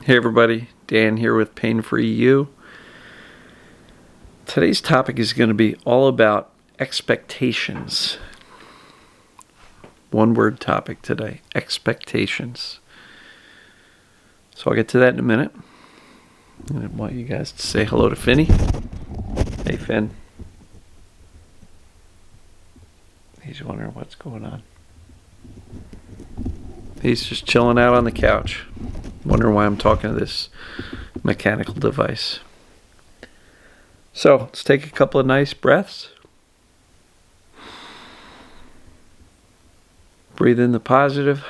Hey everybody, Dan here with Pain Free You. Today's topic is going to be all about expectations. One word topic today, expectations. So I'll get to that in a minute. I want you guys to say hello to Finny. Hey Finn. He's wondering what's going on. He's just chilling out on the couch. Wondering why I'm talking to this mechanical device. So let's take a couple of nice breaths. Breathe in the positive.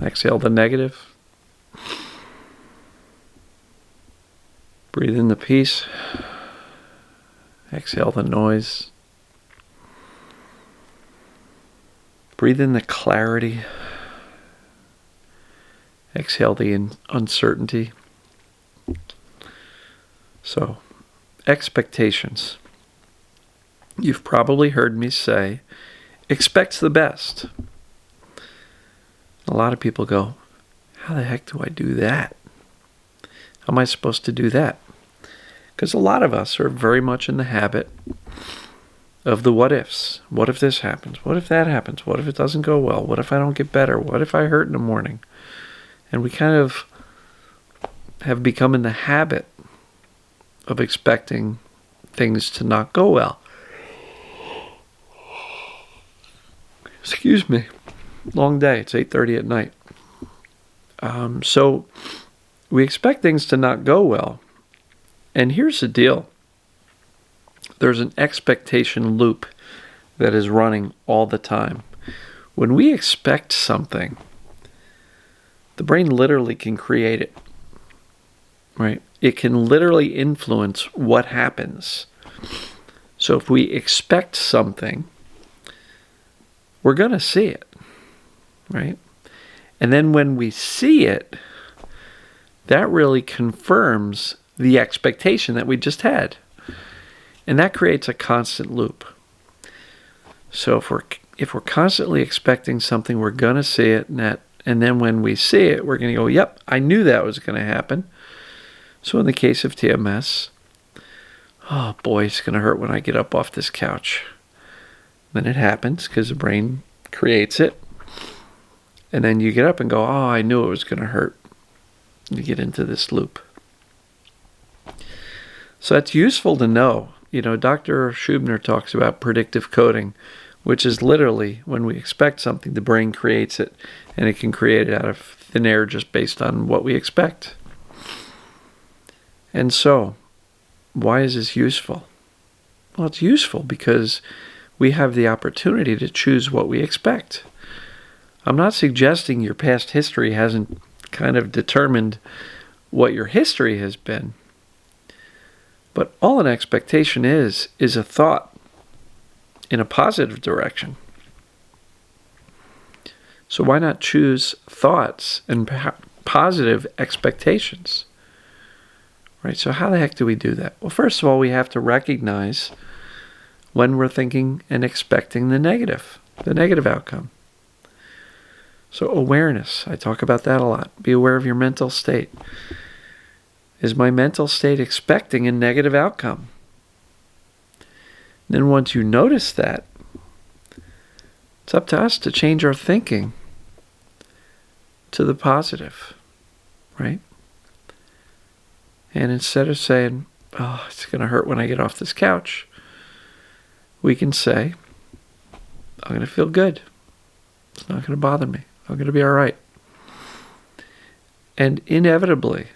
Exhale the negative. Breathe in the peace. Exhale the noise. Breathe in the clarity. Exhale the uncertainty. So, expectations. You've probably heard me say, expect the best. A lot of people go, how the heck do I do that? How am I supposed to do that? Because a lot of us are very much in the habit of the what ifs. What if this happens? What if that happens? What if it doesn't go well? What if I don't get better? What if I hurt in the morning? And we kind of have become in the habit of expecting things to not go well. Excuse me. Long day. It's 8:30 at night. So we expect things to not go well. And here's the deal. There's an expectation loop that is running all the time. When we expect something, the brain literally can create it, right? It can literally influence what happens. So if we expect something, we're going to see it, right? And then when we see it, that really confirms the expectation that we just had. And that creates a constant loop. So if we're constantly expecting something, we're going to see it, and then when we see it, we're going to go, yep, I knew that was going to happen. So in the case of TMS, oh boy, it's going to hurt when I get up off this couch. Then it happens because the brain creates it. And then you get up and go, oh, I knew it was going to hurt. You get into this loop. So that's useful to know. You know, Dr. Schubner talks about predictive coding, which is literally when we expect something, the brain creates it, and it can create it out of thin air just based on what we expect. And so, why is this useful? Well, it's useful because we have the opportunity to choose what we expect. I'm not suggesting your past history hasn't kind of determined what your history has been. But all an expectation is a thought in a positive direction. So why not choose thoughts and positive expectations? Right? So how the heck do we do that? Well, first of all, we have to recognize when we're thinking and expecting the negative outcome. So awareness, I talk about that a lot. Be aware of your mental state. Is my mental state expecting a negative outcome? Then once you notice that, it's up to us to change our thinking to the positive, right? And instead of saying, oh, it's going to hurt when I get off this couch, we can say, I'm going to feel good. It's not going to bother me. I'm going to be all right. And inevitably,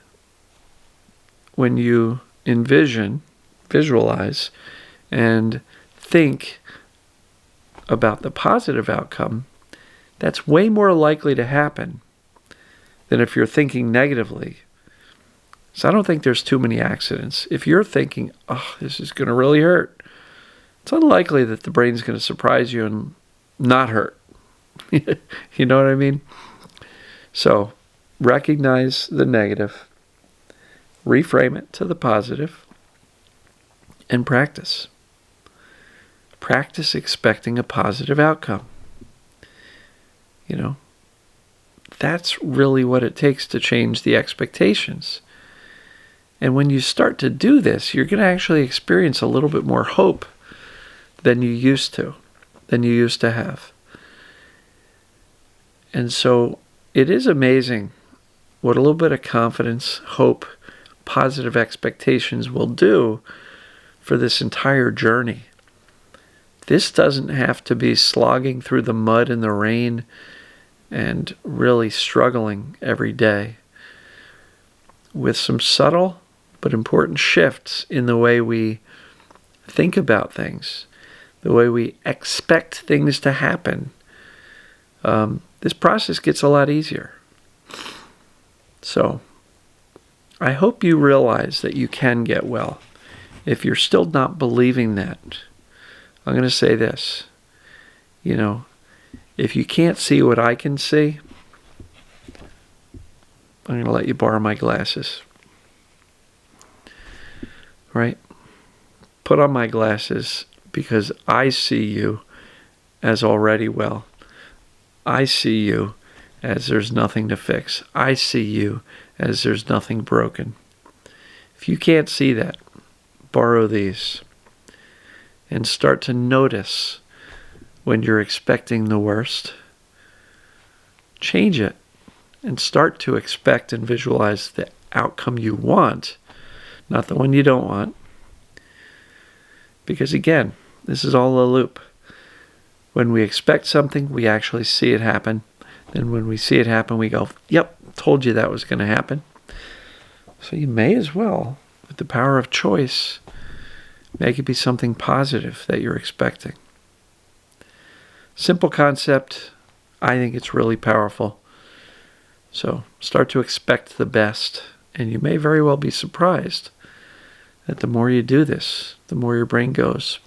when you visualize, and think about the positive outcome, that's way more likely to happen than if you're thinking negatively. So I don't think there's too many accidents. If you're thinking, oh, this is going to really hurt, it's unlikely that the brain's going to surprise you and not hurt. You know what I mean? So recognize the negative, reframe it to the positive, and practice. Practice expecting a positive outcome. You know, that's really what it takes to change the expectations. And when you start to do this, you're going to actually experience a little bit more hope than you used to have. And so it is amazing what a little bit of confidence, hope, positive expectations will do for this entire journey. This doesn't have to be slogging through the mud and the rain and really struggling every day. With some subtle but important shifts in the way we think about things, the way we expect things to happen, this process gets a lot easier. So, I hope you realize that you can get well. If you're still not believing that, I'm going to say this. If you can't see what I can see, I'm going to let you borrow my glasses. Right? Put on my glasses because I see you as already well. I see you as there's nothing to fix. I see you as there's nothing broken. If you can't see that, borrow these and start to notice when you're expecting the worst. Change it and start to expect and visualize the outcome you want, not the one you don't want. Because again, this is all a loop. When we expect something, we actually see it happen. Then when we see it happen, we go, yep, told you that was going to happen. So you may as well, with the power of choice, make it be something positive that you're expecting. Simple concept. I think it's really powerful. So start to expect the best, and you may very well be surprised that the more you do this, the more your brain goes,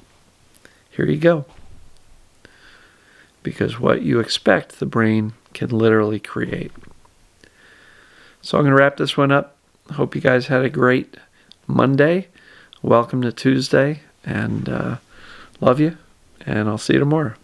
here you go. Because what you expect, the brain can literally create. So I'm going to wrap this one up. Hope you guys had a great Monday. Welcome to Tuesday, and love you, and I'll see you tomorrow.